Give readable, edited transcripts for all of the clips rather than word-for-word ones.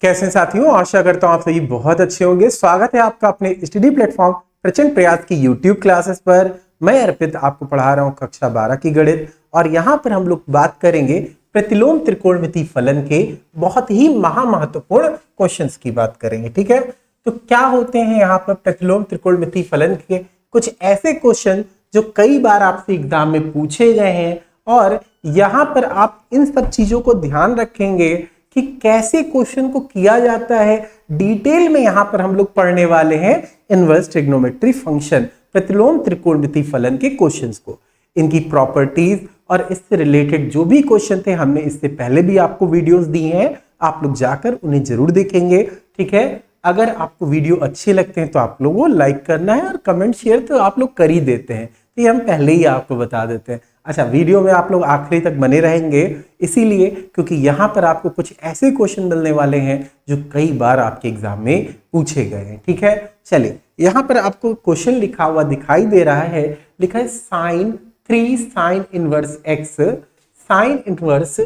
कैसे हैं साथियों, आशा करता हूं आप सभी बहुत अच्छे होंगे। स्वागत है आपका अपने स्टडी प्लेटफॉर्म प्रचंड प्रयास की यूट्यूब क्लासेस पर। मैं अर्पित आपको पढ़ा रहा हूं कक्षा 12 की गणित, और यहां पर हम लोग बात करेंगे प्रतिलोम त्रिकोणमिति फलन के बहुत ही महत्वपूर्ण क्वेश्चंस की बात करेंगे। ठीक है, तो क्या होते हैं यहाँ पर प्रतिलोम त्रिकोणमिति फलन के कुछ ऐसे क्वेश्चन जो कई बार आपसे एग्जाम में पूछे गए हैं, और यहाँ पर आप इन सब चीजों को ध्यान रखेंगे कि कैसे क्वेश्चन को किया जाता है। डिटेल में यहां पर हम लोग पढ़ने वाले हैं इनवर्स ट्रिग्नोमेट्री फंक्शन, प्रतिलोम त्रिकोणमिति फलन के क्वेश्चंस को, इनकी प्रॉपर्टीज और इससे रिलेटेड जो भी क्वेश्चन थे हमने इससे पहले भी आपको वीडियोस दी हैं, आप लोग जाकर उन्हें जरूर देखेंगे। ठीक है, अगर आपको वीडियो अच्छे लगते हैं तो आप लोगों को लाइक करना है, और कमेंट शेयर तो आप लोग कर ही देते हैं, तो ये हम पहले ही आपको बता देते हैं। अच्छा, वीडियो में आप लोग आखिरी तक बने रहेंगे इसीलिए क्योंकि यहाँ पर आपको कुछ ऐसे क्वेश्चन मिलने वाले हैं जो कई बार आपके एग्जाम में पूछे गए हैं। ठीक है, चलिए यहाँ पर आपको क्वेश्चन लिखा हुआ दिखाई दे रहा है, लिखा है sine 3 sine inverse X, sine inverse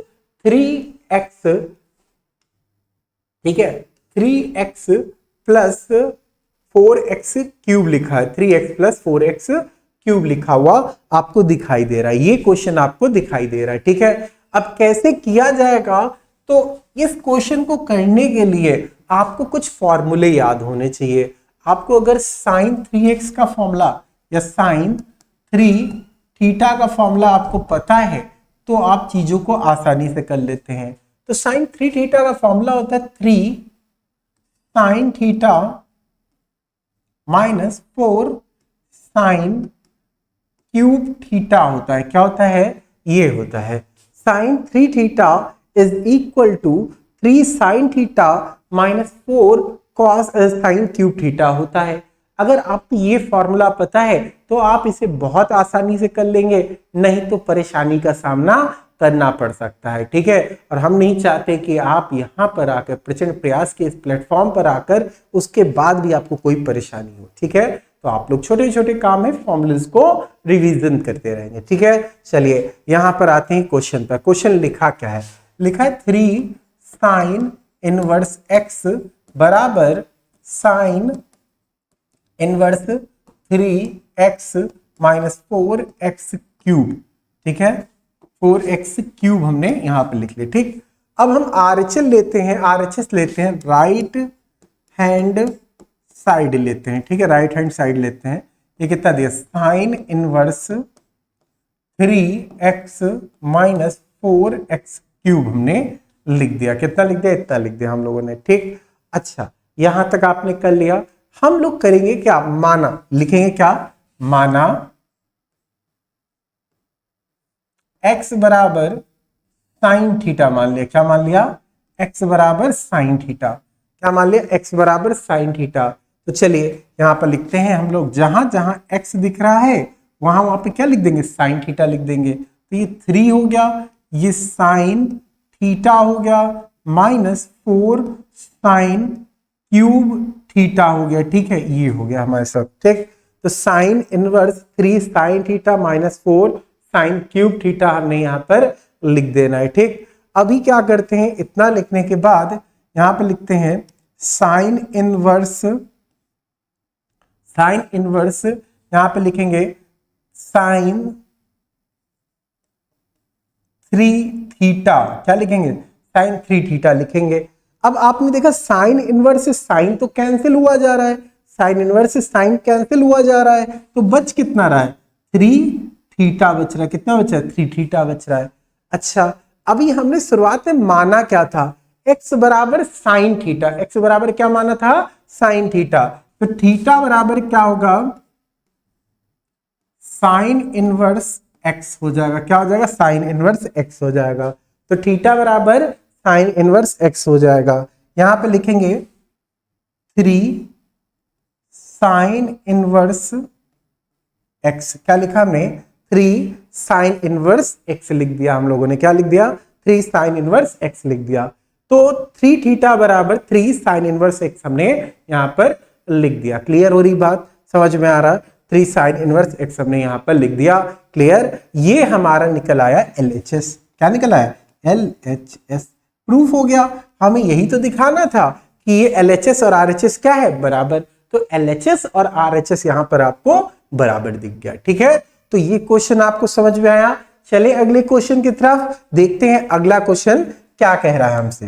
3x, ठीक है, 3x प्लस 4x क्यूब लिखा है, 3x प्लस 4x क्यूब लिखा हुआ आपको दिखाई दे रहा है। ये क्वेश्चन आपको दिखाई दे रहा है। ठीक है, अब कैसे किया जाएगा, तो इस क्वेश्चन को करने के लिए आपको कुछ फॉर्मूले याद होने चाहिए। आपको अगर साइन 3x का फॉर्मूला या साइन 3 थीटा का फॉर्मूला आपको पता है तो आप चीजों को आसानी से कर लेते हैं। तो साइन 3 थीटा का फॉर्मूला होता है 3 sine theta minus 4 sine cube theta होता है। क्या होता है? ये होता है sine 3 theta is equal to 3 sine theta minus 4 cos sine cube theta होता है। अगर आपको ये फॉर्मूला पता है तो आप इसे बहुत आसानी से कर लेंगे, नहीं तो परेशानी का सामना करना पड़ सकता है। ठीक है, और हम नहीं चाहते कि आप यहाँ पर आकर प्रचंड प्रयास के इस प्लेटफॉर्म पर आकर उसके बाद भी आपको कोई परेशानी हो। ठीक है, तो आप लोग छोटे छोटे काम में फॉर्मूलेस को रिवीजन करते रहेंगे। ठीक है, चलिए यहाँ पर आते हैं क्वेश्चन पर। क्वेश्चन लिखा क्या है? लिखा है 3 साइन इनवर्स एक्स बराबर sign inverse 3x minus 4x cube. ठीक है, 4x क्यूब हमने यहाँ पर लिख लिया। ठीक, अब हम RHS लेते हैं, RHS लेते हैं, राइट हैंड साइड लेते हैं। ठीक है, राइट हैंड साइड लेते हैं। ये कितना दिया? Sign inverse 3x minus 4x cube हमने लिख दिया। कितना लिख दिया? इतना लिख दिया हम लोगों ने। ठीक, अच्छा यहां तक आपने कर लिया। हम लोग करेंगे क्या? माना लिखेंगे। क्या माना? x बराबर साइन थीटा मान लिया। क्या मान लिया? x बराबर साइन थीटा। क्या मान लिया? x बराबर साइन थीटा। तो चलिए यहां पर लिखते हैं हम लोग, जहां जहां x दिख रहा है वहां पे क्या लिख देंगे? साइन थीटा लिख देंगे। तो ये 3 हो गया, ये साइन थीटा हो गया, माइनस 4 साइन क्यूब थीटा हो गया। ठीक है, ये हो गया हमारे सब। ठीक, तो sine inverse 3 sine theta minus 4 sine cube theta हमने यहाँ पर लिख देना है। ठीक, अभी क्या करते हैं? इतना लिखने के बाद यहाँ पे लिखते हैं साइन इनवर्स यहाँ पे लिखेंगे साइन 3 थीटा। क्या लिखेंगे? साइन 3 थीटा लिखेंगे। अब आपने देखा साइन इनवर्स से साइन तो कैंसिल हुआ जा रहा है, साइन इनवर्स से साइन कैंसिल हुआ जा रहा है, तो बच कितना रहा है? 3 थीटा बच रहा है। कितना बचा है? 3 थीटा बच रहा है। अच्छा, अभी हमने शुरुआत में माना क्या था? x बराबर साइन थीटा। x बराबर क्या माना था? Sine theta. तो थीटा बराबर क्या होगा? साइन इनवर्स x हो जाएगा। क्या हो जाएगा? साइन इनवर्स x हो जाएगा। तो थीटा बराबर साइन इनवर्स x हो जाएगा। यहां पे लिखेंगे 3 साइन इनवर्स x। क्या लिखा हमने? 3 साइन इनवर्स x लिख दिया हम लोगों ने। क्या लिख दिया? 3 साइन इनवर्स x लिख दिया। तो 3 थीटा बराबर 3 साइन इनवर्स x हमने यहां पर लिख दिया। क्लियर हो रही बात? समझ में आ रहा? 3 साइन इनवर्स x हमने यहां पर लिख दिया। क्लियर? ये हमारा निकल आया LHS। क्या निकल आया? LHS। प्रूफ हो गया, हमें यही तो दिखाना था कि ये LHS और RHS क्या है, बराबर। तो LHS और RHS यहां पर आपको बराबर दिख गया। ठीक है, तो ये क्वेश्चन आपको समझ में आया। चले अगले क्वेश्चन की तरफ देखते हैं, अगला क्वेश्चन क्या कह रहा है हमसे।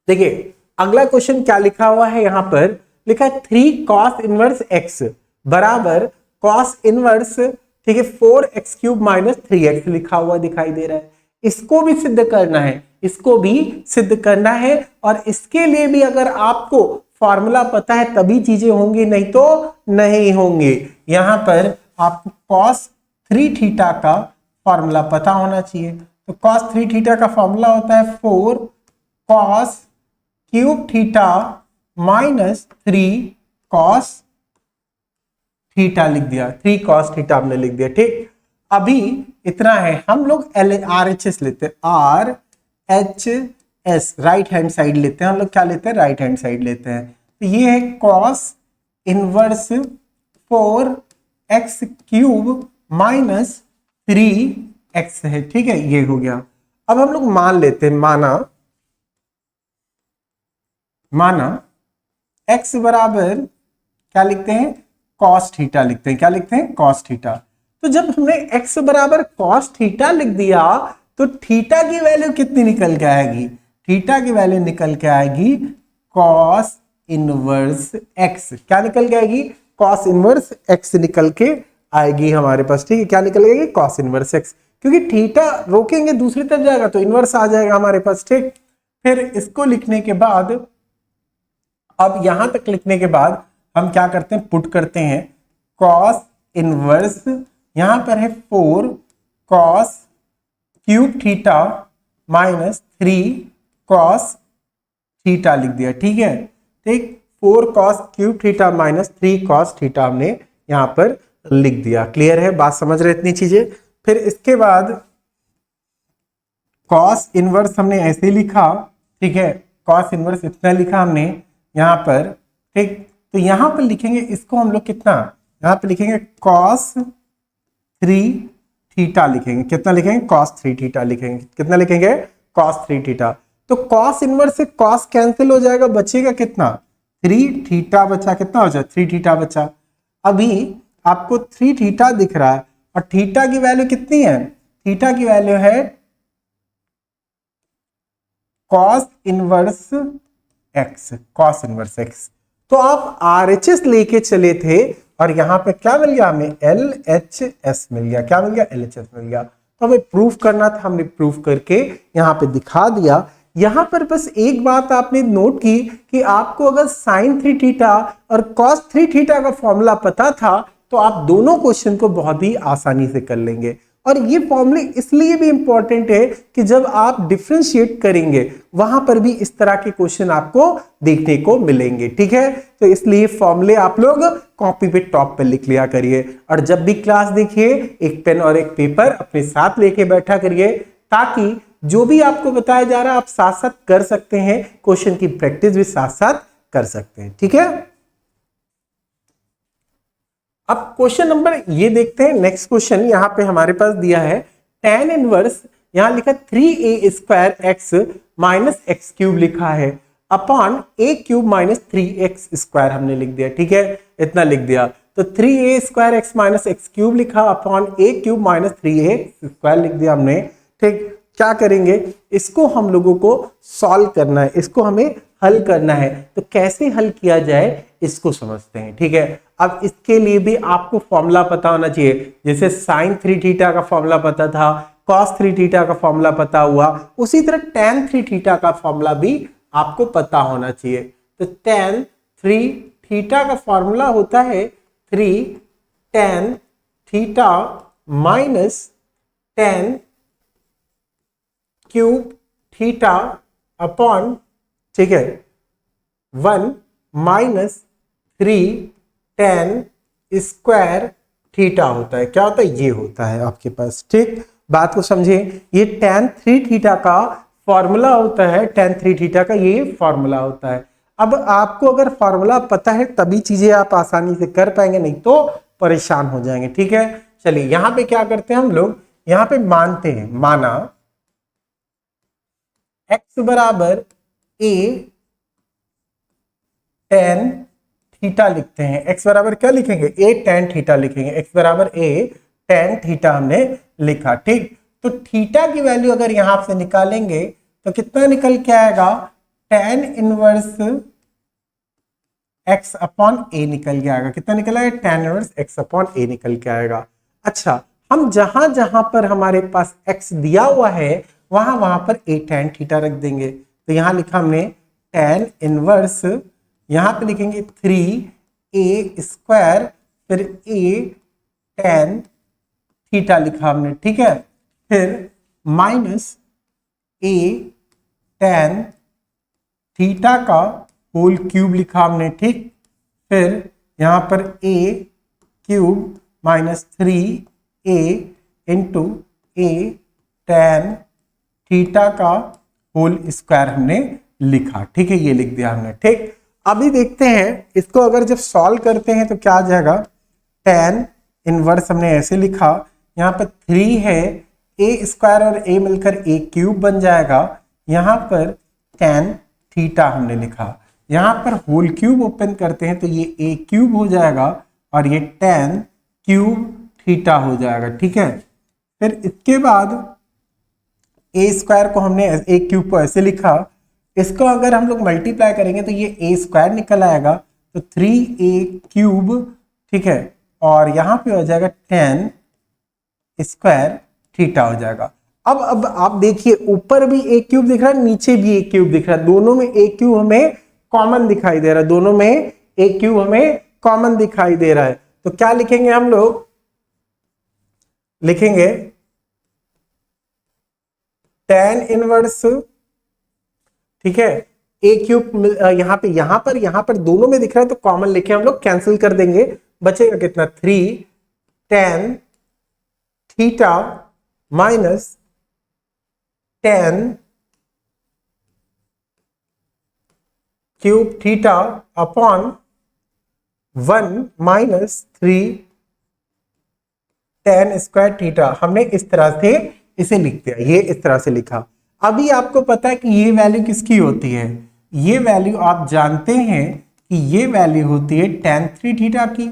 देखिए अगला क्वेश्चन क्या लिखा हुआ है, यहां पर लिखा है 3 cos इनवर्स x बराबर cos इनवर्स, ठीक है, 4x क्यूब माइनस 3x लिखा हुआ दिखाई दे रहा है। इसको भी सिद्ध करना है, इसको भी सिद्ध करना है, और इसके लिए भी अगर आपको फॉर्मूला पता है तभी चीजें होंगी, नहीं तो नहीं होंगे। यहां पर आपको cos 3 थीटा का फॉर्मूला पता होना चाहिए। तो cos 3 थीटा का फॉर्मूला होता है 4 cos cube theta minus 3 cos theta लिख दिया, 3 cos थीटा हमने लिख दिया। ठीक, अभी इतना है, हम लोग RHS लेते हैं, RHS राइट हैंड साइड लेते हैं। हम लोग क्या लेते हैं, राइट हैंड साइड लेते हैं। तो ये है cos inverse 4x cube minus 3x है। ठीक है, ये हो गया। अब हम लोग मान लेते हैं, माना x बराबर क्या लिखते हैं, cos थीटा लिखते हैं। क्या लिखते हैं, cos थीटा। तो जब हमने x बराबर cos थीटा लिख दिया तो थीटा की वैल्यू कितनी निकल के आएगी, थीटा की वैल्यू निकल के आएगी cos इनवर्स x। क्या निकल के आएगी, cos इनवर्स x निकल के आएगी हमारे पास। ठीक है, क्या निकल आएगी, cos इनवर्स x, क्योंकि थीटा रोकेंगे दूसरी तरफ जाएगा तो इनवर्स आ जाएगा हमारे पास। ठीक, फिर इसको लिखने के बाद, अब यहां तक लिखने के बाद हम क्या करते हैं, पुट करते हैं cos इनवर्स, यहां पर है 4 cos cube theta minus 3 cos theta लिख दिया। ठीक है, ठीक, 4 cos cube theta minus 3 cos theta हमने यहां पर लिख दिया। क्लियर है, बात समझ रहे इतनी चीजें। फिर इसके बाद cos इनवर्स हमने ऐसे लिखा, ठीक है, cos इनवर्स इतना लिखा हमने यहां पर। ठीक, तो यहां पर लिखेंगे इसको हम लोग कितना, यहां पर लिखेंगे cos 3 थीटा लिखेंगे। कितना लिखेंगे, cos 3 थीटा लिखेंगे। कितना लिखेंगे, cos 3 थीटा। तो cos इनवर्स से cos कैंसिल हो जाएगा, बचेगा कितना, 3 थीटा बचा। कितना हो जाए, 3 थीटा बचा। अभी आपको 3 थीटा दिख रहा है और थीटा की वैल्यू कितनी है, थीटा की वैल्यू है cos inverse x, cos inverse x। तो आप RHS लेके चले थे और यहां पे क्या मिल गया हमें, LHS मिल गया। क्या मिल गया, LHS मिल गया। तो हमें प्रूफ करना था, हमने प्रूफ करके यहां पे दिखा दिया। यहां पर बस एक बात आपने नोट की कि आपको अगर sin 3 थीटा और cos 3 थीटा का फॉर्मूला पता था तो आप दोनों क्वेश्चन को बहुत ही आसानी से कर लेंगे। और ये फॉर्मूले इसलिए भी इंपॉर्टेंट है कि जब आप डिफरेंशिएट करेंगे वहां पर भी इस तरह के क्वेश्चन आपको देखने को मिलेंगे। ठीक है, तो इसलिए फॉर्मूले आप लोग कॉपी पे टॉप पे लिख लिया करिए, और जब भी क्लास देखिए एक पेन और एक पेपर अपने साथ लेके बैठा करिए, ताकि जो भी आपको बताया जा रहा है आप साथ साथ कर सकते हैं, क्वेश्चन की प्रैक्टिस भी साथ साथ कर सकते हैं। ठीक है, अब क्वेश्चन नंबर ये देखते हैं। नेक्स्ट क्वेश्चन यहां पे हमारे पास दिया है tan इनवर्स, यहां लिखा 3a square x minus x cube लिखा है upon a cube minus 3x square हमने लिख दिया। ठीक है, इतना लिख दिया। तो 3a square x minus x cube लिखा upon a cube minus 3x square लिख दिया हमने। ठीक, क्या करेंगे, इसको हम लोगों को सॉल्व करना है, इसको हमें हल करना है। तो कैसे हल किया जाए इसको समझते हैं। ठीक है, अब इसके लिए भी आपको फॉर्मूला पता होना चाहिए। जैसे sin 3 थीटा का फॉर्मूला पता था, cos 3 थीटा का फॉर्मूला पता हुआ, उसी तरह tan 3 थीटा का फॉर्मूला भी आपको पता होना चाहिए। तो tan 3 थीटा का फॉर्मूला होता है 3 tan theta minus tan cube theta upon, ठीक है, 1 माइनस 3 tan स्क्वायर थीटा होता है। क्या होता है, ये होता है आपके पास। ठीक, बात को समझे, ये tan 3 थीटा का फॉर्मूला होता है, tan 3 थीटा का ये फॉर्मूला होता है। अब आपको अगर फॉर्मूला पता है तभी चीजें आप आसानी से कर पाएंगे, नहीं तो परेशान हो जाएंगे। ठीक है, चलिए यहां पे क्या करते हैं हम लोग, यहां पे मानते हैं, माना x बराबर a tan थीटा लिखते हैं। x बराबर क्या लिखेंगे, a tan थीटा लिखेंगे। x बराबर a tan थीटा हमने लिखा, ठीक। तो थीटा की वैल्यू अगर यहां से निकालेंगे तो कितना निकल के आएगा, tan inverse x upon a निकल के आएगा। कितना निकल आएगा, tan inverse x upon a निकल के आएगा। अच्छा, हम जहां जहां पर हमारे पास x दिया हुआ है वहां वहां पर a tan थीटा रख देंगे। तो यहां लिखा हमने tan इनवर्स, यहां पे लिखेंगे 3a स्क्वायर, फिर a tan थीटा लिखा हमने, ठीक है। फिर माइनस a tan थीटा का होल क्यूब लिखा हमने, ठीक। फिर यहां पर a cube minus 3a into a tan theta का होल स्क्वायर हमने लिखा, ठीक है। ये लिख दिया हमने, ठीक। अभी देखते हैं इसको अगर जब सॉल्व करते हैं तो क्या आ जाएगा, tan इनवर्स हमने ऐसे लिखा, यहाँ पर 3 है, a स्क्वायर और a मिलकर a क्यूब बन जाएगा। यहाँ पर tan थीटा हमने लिखा, यहाँ पर होल क्यूब ओपन करते हैं तो ये a क्यूब हो जाएगा और ये tan क्यूब थीटा हो जाएगा, ठीक है। फिर इसके बाद a स्क्वायर को हमने a क्यूब को ऐसे लिखा, इसको अगर हम लोग मल्टीप्लाई करेंगे तो ये a स्क्वायर निकल आएगा, तो 3a क्यूब, ठीक है। और यहाँ पे हो जाएगा tan स्क्वायर थीटा हो जाएगा। अब आप देखिए ऊपर भी a क्यूब दिख रहा है, नीचे भी a क्यूब दिख रहा है, दोनों में a क्यूब हमें कॉमन दिखाई दे रहा है, दोनों में a क्यूब हमें कॉमन दिखाई दे रहा है। तो क्या लिखेंगे हम लोग, लिखेंगे tan इनवर्स, ठीक है, a क्यूब यहाँ पर दोनों में दिख रहा है तो कॉमन लेके हम लोग कैंसिल कर देंगे, बचेगा कितना 3 tan theta minus tan cube theta upon 1 minus 3 tan square theta. हमने इस तरह से इसे लिख दिया, ये इस तरह से लिखा। अभी आपको पता है कि ये वैल्यू किसकी होती है, ये वैल्यू आप जानते हैं कि ये वैल्यू होती है tan 3 थीटा की,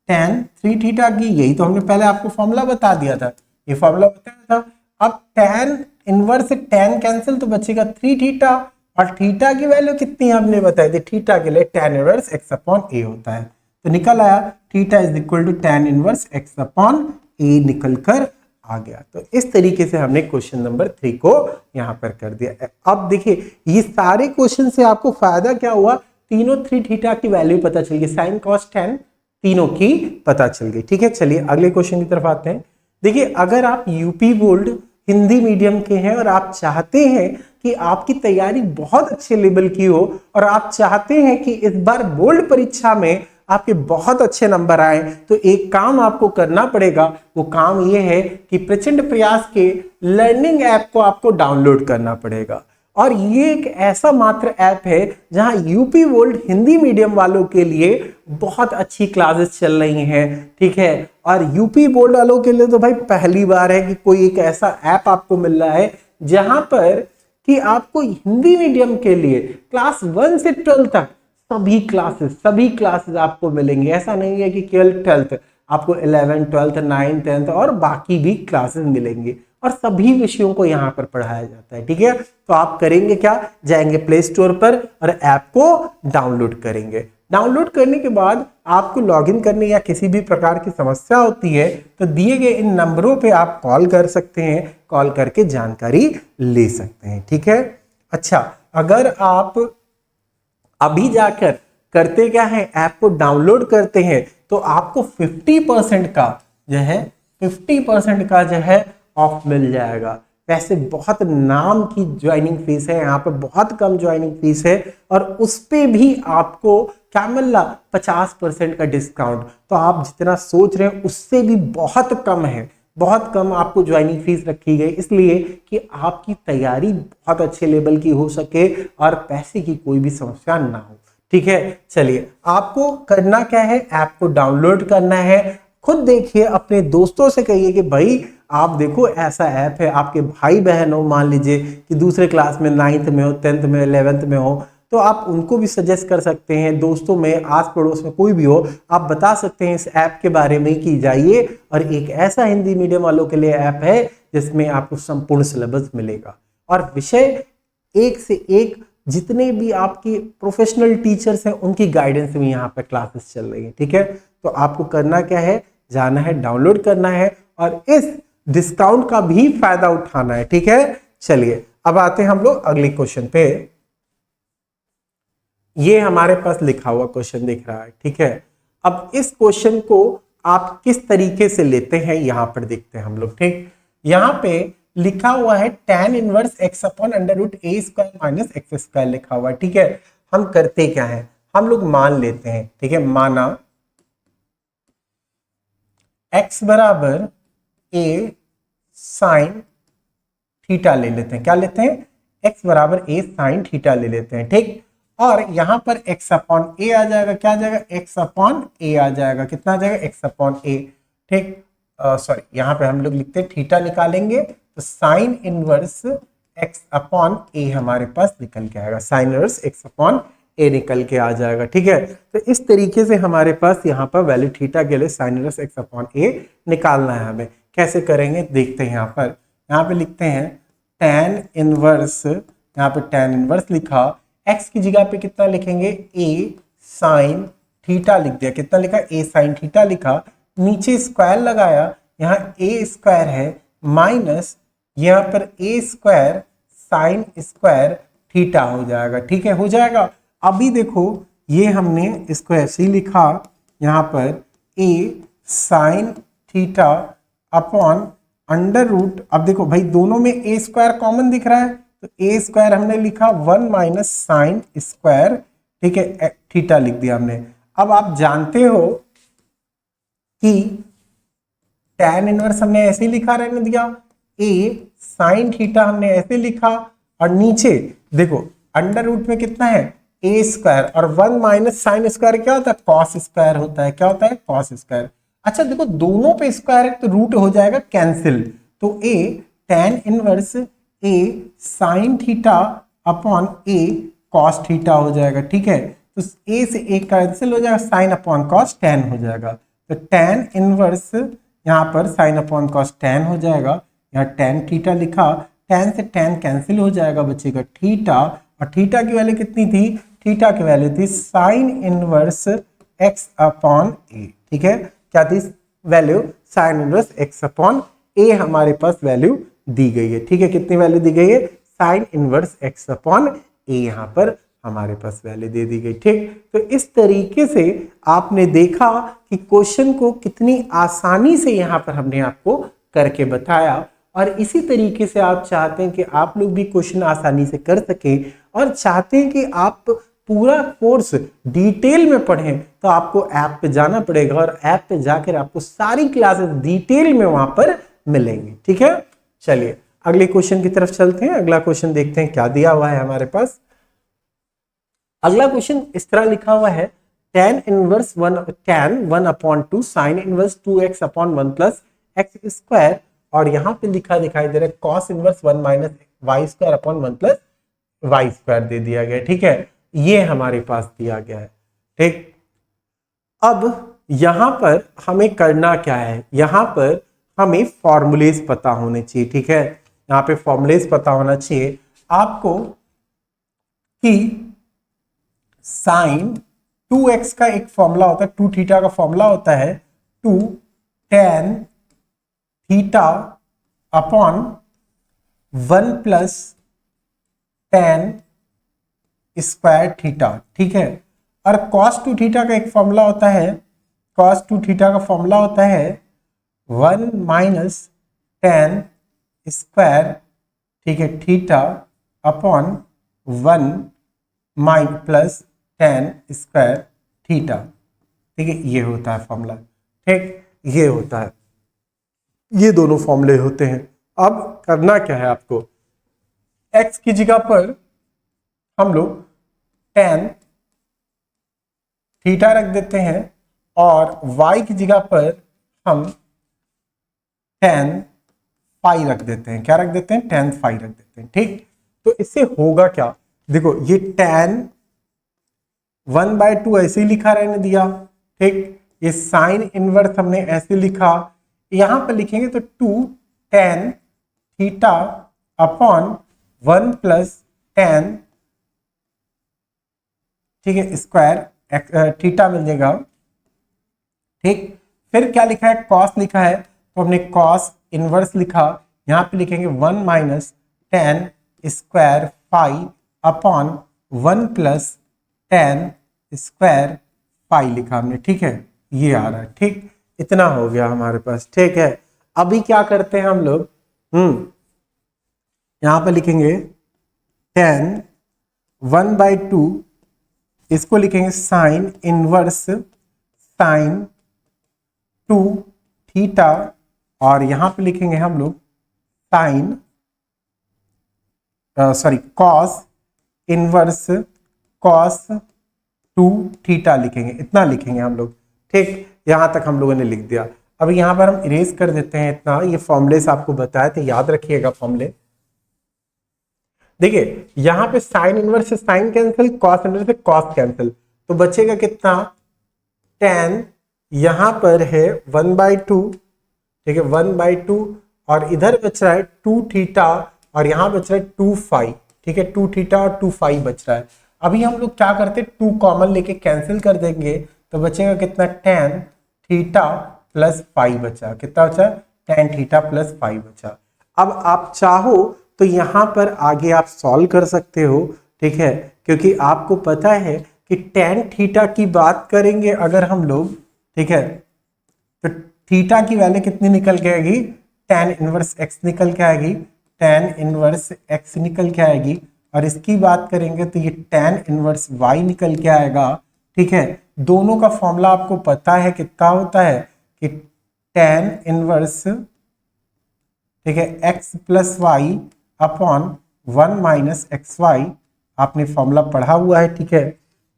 tan 3 थीटा की। यही तो हमने पहले आपको फॉर्मूला बता दिया था, ये फॉर्मूला बताया था। अब tan इनवर्स से tan कैंसिल तो बचेगा 3 थीटा, और थीटा की वैल्यू कितनी है हमने बताई थी, थीटा के लिए tan inverse x upon a होता है। तो निकल आया theta is equal to tan inverse x upon a निकल कर आ गया। तो इस तरीके से हमने क्वेश्चन नंबर 3 को यहां पर कर दिया। अब देखिए ये सारे क्वेश्चन से आपको फायदा क्या हुआ, तीनों 3 थीटा की वैल्यू पता चल गई, साइन कॉस tan तीनों की पता चल गई, ठीक है। चलिए अगले क्वेश्चन की तरफ आते हैं। देखिए अगर आप यूपी बोर्ड हिंदी मीडियम के हैं और आप चाहते हैं कि आपकी तैयारी बहुत अच्छे लेवल की हो और आप चाहते हैं कि इस बार बोर्ड परीक्षा में आपके बहुत अच्छे नंबर आए, तो एक काम आपको करना पड़ेगा। वो काम ये है कि प्रचंड प्रयास के लर्निंग ऐप को आपको डाउनलोड करना पड़ेगा। और ये एक ऐसा मात्र ऐप है जहां यूपी बोर्ड हिंदी मीडियम वालों के लिए बहुत अच्छी क्लासेस चल रही हैं, ठीक है। और यूपी बोर्ड वालों के लिए तो भाई पहली बार है कि कोई एक ऐसा ऐप आपको मिल रहा है जहां पर कि आपको हिंदी मीडियम के लिए क्लास 1 से 12 तक सभी क्लासेस आपको मिलेंगे। ऐसा नहीं है कि केवल 12th, आपको 11th 12th 9th 10th और बाकी भी क्लासेस मिलेंगे और सभी विषयों को यहाँ पर पढ़ाया जाता है, ठीक है। तो आप करेंगे क्या, जाएंगे प्ले स्टोर पर और ऐप को डाउनलोड करेंगे। डाउनलोड करने के बाद आपको लॉगिन करने या किसी भी प्रकार की समस्या होती है तो दिए गए इन नंबरों पे आप कॉल कर सकते हैं, कॉल करके जानकारी ले सकते हैं, ठीक है। अच्छा, अगर आप अभी जाकर करते क्या है, ऐप को डाउनलोड करते हैं तो आपको 50% का जो है ऑफ मिल जाएगा। वैसे बहुत नाम की ज्वाइनिंग फीस है, यहाँ पे बहुत कम ज्वाइनिंग फीस है और उस पे भी आपको क्या मिल रहा, 50% का डिस्काउंट। तो आप जितना सोच रहे हैं उससे भी बहुत कम है, बहुत कम आपको ज्वाइनिंग फीस रखी गई, इसलिए कि आपकी तैयारी बहुत अच्छे लेवल की हो सके और पैसे की कोई भी समस्या ना हो, ठीक है। चलिए आपको करना क्या है, ऐप को डाउनलोड करना है, खुद देखिए, अपने दोस्तों से कहिए कि भाई आप देखो ऐसा ऐप है, आपके भाई बहन हो, मान लीजिए कि दूसरे क्लास में, 9th में हो, 10th में, 11th में हो, तो आप उनको भी सजेस्ट कर सकते हैं। दोस्तों में, आस पड़ोस में कोई भी हो, आप बता सकते हैं इस ऐप के बारे में कि जाइए और एक ऐसा हिंदी मीडियम वालों के लिए ऐप है जिसमें आपको संपूर्ण सिलेबस मिलेगा और विषय एक से एक, जितने भी आपके प्रोफेशनल टीचर्स हैं उनकी गाइडेंस में यहाँ पे क्लासेस चल रही है। ठीक है, तो आपको करना क्या है, जाना है, डाउनलोड करना है और इस डिस्काउंट का भी फायदा उठाना है। ठीक है, चलिए अब आते हैं हम लोग अगले क्वेश्चन पे। ये हमारे पास लिखा हुआ क्वेश्चन दिख रहा है। ठीक है, अब इस क्वेश्चन को आप किस तरीके से लेते हैं यहां पर देखते हैं हम लोग। ठीक, यहां पे लिखा हुआ है tan inverse x upon under root A square minus x square लिखा हुआ है। ठीक है, हम करते क्या है, हम लोग मान लेते हैं। ठीक है, माना x बराबर a साइन थीटा ले लेते हैं। क्या लेते हैं, x बराबर a साइन थीटा ले लेते हैं। ठीक, और यहां पर x अपॉन a आ जाएगा। क्या आ जाएगा, x अपॉन a आ जाएगा। कितना आ जाएगा, x अपॉन a। ठीक, सॉरी, यहां पे हम लोग लिखते हैं थीटा निकालेंगे तो sine inverse x upon a हमारे पास निकल के आएगा। Sine inverse x upon a निकल के आ जाएगा। ठीक है, तो इस तरीके से हमारे पास यहाँ पर वैल्यू थीटा के लिए sine inverse x upon a निकालना है हमें। कैसे करेंगे देखते हैं। यहाँ पे लिखते हैं tan इनवर्स, यहाँ पे tan इनवर्स लिखा, x की जगह पे कितना लिखेंगे, a साइन थीटा लिख दिया। कितना लिखा, a साइन थीटा लिखा, नीचे स्क्वायर लगाया, यहाँ a स्क्वायर है माइनस यहाँ पर a square sine square theta हो जाएगा। ठीक है, हो जाएगा। अभी देखो ये हमने इसको ऐसे ही लिखा, यहाँ पर a sine theta upon under root. अब देखो भाई दोनों में a स्क्वायर कॉमन दिख रहा है तो a स्क्वायर हमने लिखा 1 माइनस साइन स्क्वायर। ठीक है, थीटा लिख दिया हमने। अब आप जानते हो कि tan इनवर्स हमने ऐसे ही लिखा रहने दिया, a साइन थीटा हमने ऐसे लिखा और नीचे देखो अंडर रूट में कितना है, a स्क्वायर और 1 माइनस साइन स्क्वायर क्या होता है, कॉस स्क्वायर होता है। क्या होता है, कॉस स्क्वायर। अच्छा देखो दोनों पे स्क्वायर है तो रूट हो जाएगा कैंसिल, तो a tan inverse a sine theta upon a cos theta हो जाएगा। ठीक है, तो a से a कैंसिल हो जाएगा, साइन अपॉन कॉस tan हो जाएगा। तो tan इनवर्स यहाँ पर साइन अपॉन कॉस tan हो जाएगा, यहाँ tan थीटा लिखा, tan से tan कैंसिल हो जाएगा, बचेगा थीटा। और थीटा की वैल्यू कितनी थी, थीटा की वैल्यू थी sine inverse x upon a। ठीक है, क्या थी value, sine inverse x upon a हमारे पास वैल्यू दी गई है। ठीक है, कितनी वैल्यू दी गई है, sine inverse x upon a यहाँ पर हमारे पास वैल्यू दे दी गई। ठीक, तो इस तरीके से आपने देखा कि क्वेश्चन को कितनी आसानी से यहाँ पर हमने आपको करके बताया और इसी तरीके से आप चाहते हैं कि आप लोग भी क्वेश्चन आसानी से कर सकें और चाहते हैं कि आप पूरा कोर्स डिटेल में पढ़ें तो आपको ऐप पे जाना पड़ेगा और ऐप पे जाकर आपको सारी क्लासेस डिटेल में वहां पर मिलेंगी। ठीक है, चलिए अगले क्वेश्चन की तरफ चलते हैं। अगला क्वेश्चन देखते हैं क्या दिया हुआ है हमारे पास। अगला क्वेश्चन इस तरह लिखा हुआ है, tan inverse 1 upon 2 sine inverse 2x upon 1 plus x square, और यहाँ पे लिखा दिखाई दे रहा है cos inverse 1 minus y square upon 1 plus y square दे दिया गया। ठीक है, ये हमारे पास दिया गया है। ठीक, अब यहां पर हमें करना क्या है, यहां पर हमें फॉर्मूलेज पता होने चाहिए। ठीक है, यहां पे फॉर्मूलेज पता होना चाहिए आपको कि साइन 2x का एक फॉर्मूला होता है, 2 थीटा का फॉर्मूला होता है 2 tan theta upon 1 plus tan square theta. ठीक है, और cos 2 थीटा का एक फॉर्मूला होता है, cos 2 थीटा का फॉर्मूला होता है 1 माइनस tan स्क्वायर, ठीक है, theta upon 1 mine plus tan square theta. ठीक है, ये होता है फॉर्मूला। ठीक, ये होता है, ये दोनों फॉर्मूले होते हैं। अब करना क्या है आपको, x की जगह पर हम लोग tan थीटा रख देते हैं और y की जगह पर हम tan फाई रख देते हैं। क्या रख देते हैं? tan फाई रख देते हैं। ठीक, तो इससे होगा क्या? देखो ये tan 1/2 ऐसे ही लिखा रहने दिया। ठीक, ये साइन इनवर्स हमने ऐसे लिखा, यहां पर लिखेंगे तो 2 tan theta upon 1 plus tan, ठीक है, स्क्वायर थीटा मिल जाएगा। ठीक, फिर क्या लिखा है? cos लिखा है, तो हमने cos इनवर्स लिखा, यहां पे लिखेंगे 1 minus tan square phi upon 1 plus tan square phi लिखा हमने। ठीक है, ये आ रहा है। ठीक, इतना हो गया हमारे पास। ठीक है, अभी क्या करते हैं हम लोग? यहां पर लिखेंगे tan 1/2, इसको लिखेंगे साइन इनवर्स साइन 2 थीटा, और यहां पे लिखेंगे हम लोग sine cos inverse cos 2 theta लिखेंगे। इतना लिखेंगे हम लोग। ठीक, यहां तक हम लोगों ने लिख दिया। अब यहां पर हम इरेज कर देते हैं इतना। ये फॉर्मूले से आपको बताया थे, याद रखिएगा फॉर्मूले। देखिए यहां पे साइन इनवर्स से साइन कैंसिल, कॉस इनवर्स से कॉस कैंसिल, तो बचेगा कितना? tan यहां पर है 1/2, ठीक है, 1/2, और इधर बच रहा है 2 थीटा, और यहां बच रहा है 2 फाई। ठीक है, 2 थीटा और 2 फाई बच रहा है। अभी हम लोग क्या करते हैं? 2 कॉमन लेके कैंसिल कर देंगे, तो बचेगा कितना? tan थीटा प्लस फाई बचा। कितना बचा? tan थीटा प्लस फाई बचा। अब आप चाहो तो यहां पर आगे आप सॉल्व कर सकते हो। ठीक है, क्योंकि आपको पता है कि tan थीटा की बात करेंगे अगर हम लोग, ठीक है, तो थीटा की वैल्यू कितनी निकल के आएगी? tan इनवर्स x निकल के आएगी, tan इनवर्स x निकल के आएगी, और इसकी बात करेंगे तो ये tan इनवर्स y निकल के आएगा। ठीक है, दोनों का फॉर्मूला आपको पता है कितना होता है कि tan इनवर्स, ठीक है, x plus Y upon 1 minus X Y, आपने फॉर्मूला पढ़ा हुआ है। ठीक है,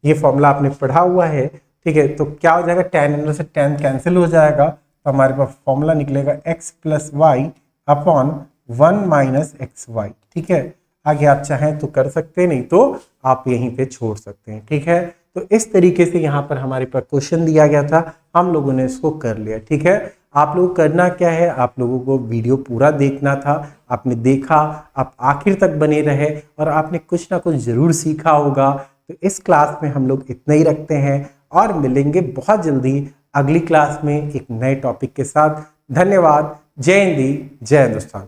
ये फॉर्मूला आपने पढ़ा हुआ है। ठीक है, तो क्या हो जाएगा? tan इनवर्स से tan कैंसिल हो जाएगा, तो हमारे पास फॉर्मूला निकलेगा x plus Y upon 1 minus X Y. ठीक है, आगे आप चाहें तो कर सकते हैं, नहीं तो आप यहीं पे छोड़ सकते हैं। ठीक है, तो इस तरीके से यहाँ पर हमारे पास क्वेश्चन दिया गया था, हम लोगों ने इसको कर लिया। ठीक है, आप लोगों को करना क्या है? आप लोगों को वीडियो पूरा देखना था। आपने देखा, आप आखिर तक बने रहे, और आपने कुछ ना कुछ जरूर सीखा होगा। तो इस क्लास में हम लोग इतना ही रखते हैं, और मिलेंगे बहुत जल्दी अगली क्लास में एक नए टॉपिक के साथ। धन्यवाद। जय हिंद, जय हिंदुस्तान।